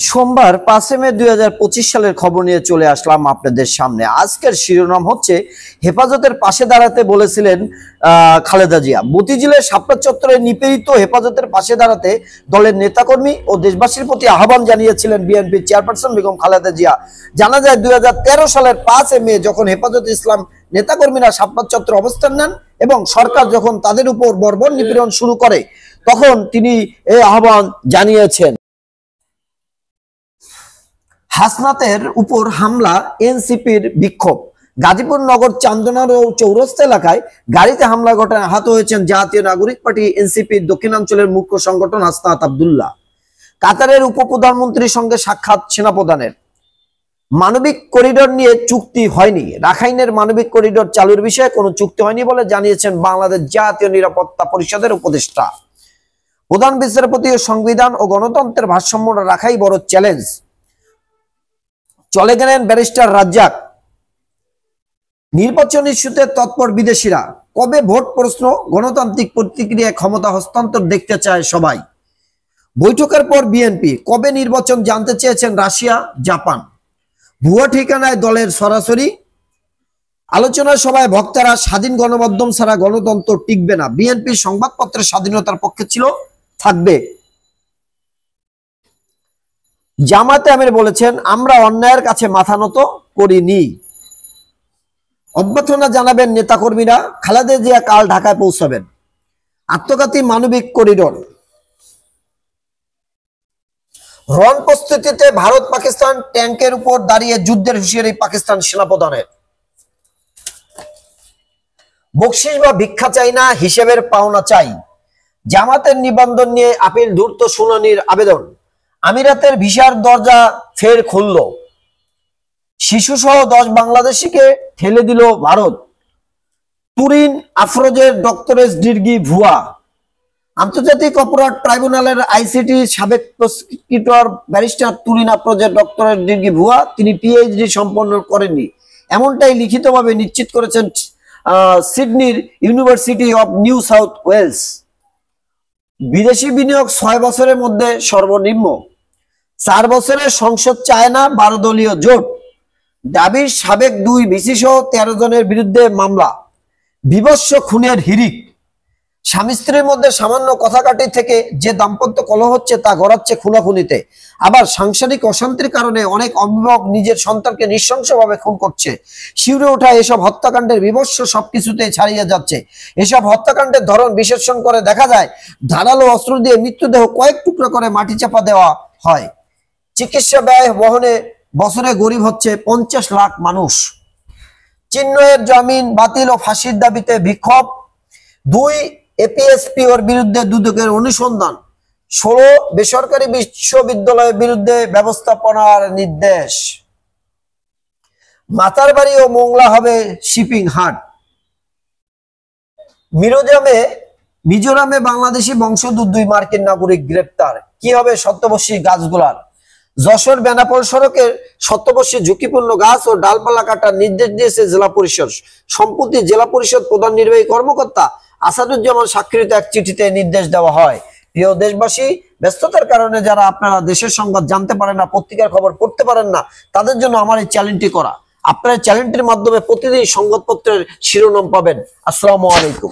সোমবার 5 মে 2025 সালের খবর নিয়ে চলে আসলাম আপনাদের সামনে। আজকের শিরোনাম হচ্ছে হেফাজতের পাশে দাঁড়াতে বলেছিলেন খালেদা জিয়া। মতিঝিলের শাপলা চত্বরে নিপীড়িত হেফাজতের পাশে দাঁড়াতে দলের নেতাকর্মী ও দেশবাসীর প্রতি আহ্বান জানিয়েছিলেন বিএনপি চেয়ারপারসন বেগম খালেদা জিয়া। জানা যায় 2013 সালের 5 মে যখন হেফাজত ইসলাম নেতাকর্মীরা শাপলা চত্বরে অবস্থান নেন এবং সরকার যখন তাদের উপর বর্বর নিপীড়ন শুরু করে তখন তিনি এই আহ্বান জানিয়েছেন। হাসনাতের উপর হামলা, এনসিপির বিক্ষোভ। গাজীপুর নগর চান্দনা চৌরাস্তা এলাকায় গাড়িতে হামলা ঘটায় আহত হয়েছেন জাতীয় নাগরিক পার্টি এনসিপির দক্ষিণাঞ্চলের মুখ্য সংগঠন হাসনাত আব্দুল্লাহ। কাতারের উপপ্রধানমন্ত্রীর সঙ্গে সাক্ষাৎ সেনাপ্রধানের। মানবিক করিডোর নিয়ে চুক্তি হয়নি। রাখাইনের মানবিক করিডোর চালুর বিষয়ে কোনো চুক্তি হয়নি বলে জানিয়েছেন বাংলাদেশ জাতীয় নিরাপত্তা পরিষদের উপদেষ্টা। প্রধান বিচারপতি ও সংবিধান ও গণতন্ত্রের ভারসাম্য রাখাই বড় চ্যালেঞ্জ। চলে গেলেন ব্যারিস্টার রাজ্জাক। নির্বাচন ইস্যুতে তৎপর বিদেশিরা। কবে ভোট প্রশ্ন, গণতান্ত্রিক প্রতিক্রিয়ায় ক্ষমতা হস্তান্তর দেখতে চায় সবাই। বৈঠকের পর বিএনপি। কবে নির্বাচন জানতে চেয়েছেন রাশিয়া, জাপান। ভুয়া ঠিকানায় দলের সরাসরি আলোচনা সভায় বক্তারা স্বাধীন গণমাধ্যম ছাড়া গণতন্ত্র টিকবে না। বিএনপির সংবাদপত্রের স্বাধীনতার পক্ষে ছিল, থাকবে। জামায়াতে আমির বলেছেন, আমরা অন্যায়ের কাছে মাথা নত করিনি। অভ্যর্থনা জানাবেন নেতাকর্মীরা। খালেদা জিয়া কাল ঢাকায় পৌঁছাবেন। আত্মঘাতী মানবিক করিডোর। রণ প্রস্তুতিতে ভারত পাকিস্তান। ট্যাঙ্কের উপর দাঁড়িয়ে যুদ্ধের হুঁশিয়ারি পাকিস্তান সেনাপ্রধানের। বকশিস বা ভিক্ষা চাই না, হিসেবের পাওনা চাই। জামাতের নিবন্ধন নিয়ে আপিল দ্রুত শুনানির আবেদন। আমিরাতের ভিসার দরজা ফের খুলল। শিশুসহ 10 বাংলাদেশিকে ঠেলে দিল ভারত। তুরিন আফরোজের ডক্টরেট ডিগ্রি ভুয়া। আন্তর্জাতিক অপরাধ ট্রাইব্যুনালের আইসিটি সাবেক প্রসিকিউটর ব্যারিস্টার তুরিন আফরোজের ডক্টরেট ডিগ্রি ভুয়া। তিনি পিএইচডি সম্পন্ন করেননি, এমনটাই লিখিতভাবে নিশ্চিত করেছেন সিডনির university of New South Wales. বিদেশি বিনিয়োগ 6 বছরের মধ্যে সর্বনিম্ন। 4 বছরের সংসদ চায় না 12 দলীয় জোট। দাবির সাবেক 2 ভিসি সহ 13 জনের বিরুদ্ধে মামলা। বিভৎস খুনের হিড়িক। স্বামী স্ত্রীর মধ্যে সামান্য কথাকাটি থেকে যে দাম্পত্য কলহ হচ্ছে তা গড়াচ্ছে খুনাখুনিতে। আবার সাংসারিক অশান্তির কারণে অনেক অভিভাবক নিজের সন্তানকে নৃশংসভাবে খুন করছে। শিউরে ওঠা এসব হত্যাকাণ্ডের বিভৎস সবকিছুতে ছাড়িয়ে যাচ্ছে। এসব হত্যাকাণ্ডের ধরন বিশ্লেষণ করে দেখা যায়, ধারালো অস্ত্র দিয়ে মৃত্যুদেহ কয়েক টুকরো করে মাটি চাপা দেওয়া হয়। চিকিৎসা ব্যয় বহনে বছরে গরিব হচ্ছে 50 লাখ মানুষ। চিন্ময়ের জামিন বাতিল ও ফাঁসির দাবিতে বিক্ষোভ। 2 এপিএসপিওর বিরুদ্ধে দুদকের অনুসন্ধান। 16 বেসরকারি বিশ্ববিদ্যালয়ের বিরুদ্ধে ব্যবস্থাপনার নির্দেশ। মাতারবাড়ি ও মোংলা হবে শিপিং হাট। মিজোরামে বাংলাদেশি বংশোদ্ভূত 2 মার্কিন নাগরিক গ্রেপ্তার। কি হবে শতবর্ষী গাছগুলার। যশোর বেনাপোল সড়কের শতবর্ষী ঝুঁকিপূর্ণ গাছ ও ডালপালা কাটার নির্দেশ দিয়েছে জেলা পরিষদ। সম্প্রতি জেলা পরিষদ প্রধান নির্বাহী কর্মকর্তা আসাদুজ্জামান স্বাক্ষরিত এক চিঠিতে নির্দেশ দেওয়া হয়। প্রিয় দেশবাসী, ব্যস্ততার কারণে যারা আপনারা দেশের সংবাদ জানতে পারেন না, পত্রিকার খবর পড়তে পারেন না, তাদের জন্য আমার এই চ্যানেলটি করা। আপনারা চ্যানেলটির মাধ্যমে প্রতিদিন সংবাদপত্রের শিরোনাম পাবেন। আসসালামু আলাইকুম।